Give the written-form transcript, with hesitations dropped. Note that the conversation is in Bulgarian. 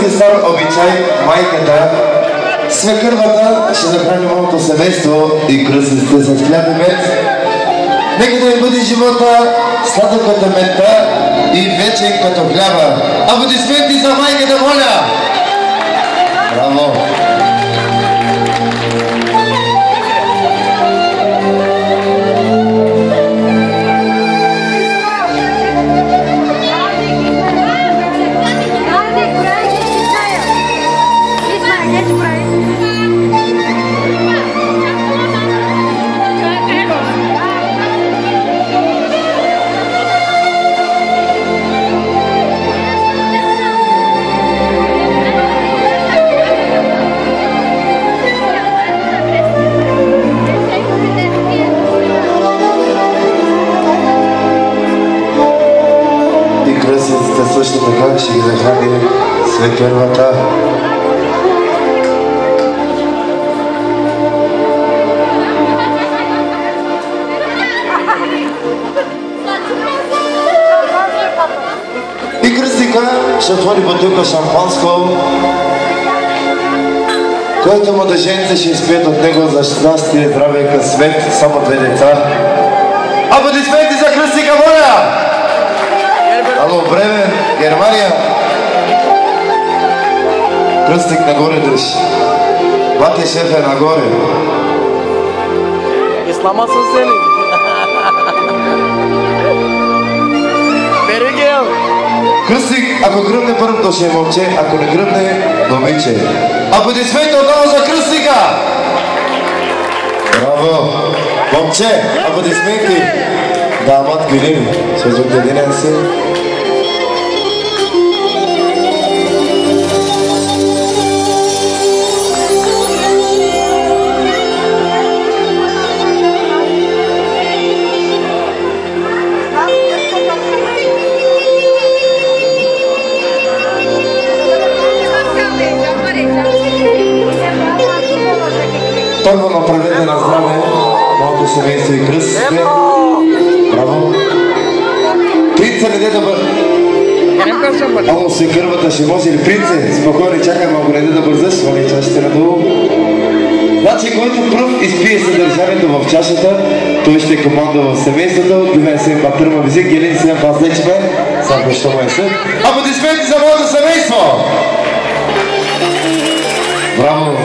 този стар обичай, майката, свекървата ще захрани малко семейство и кръстниците с хляб и мед. Нека да им бъде живота сладък като медта и вече като хляба. Аплодисменти за майката, моля! Браво! Също така ще ги захрани свекървата. И кръстника ще отвори бутилка шампанско, който младежените ще изпият от него за щастие, здраве и късмет, само две деца. Аплодисменти за кръстника, моля! Ало, Бремен, Германия. Кръстник нагоре дъж. Бати шеф е нагоре. Ислама са сели. Берегел. Кръстник, ако гръмне първото ще е момче, ако не гръмне, момиче. Аплодисменти отново за кръстника! Браво! Момче, аплодисменти! Дамат Гилин, ще отединен се. Първо направете на здраве малко семейство и кръстите. Браво! Принца не де да бър... Ало, свекървата ще може ли? Принце, спокойно, чакай малко, не де да бързаш, вали чашите надолу. Значи, който пръв изпие съдържанието в чашата, той ще командва в семейството. Дивен се има търма визик, гелин се има лечме. Сам защо му е съд. Аплодисменти за моето семейство! Браво!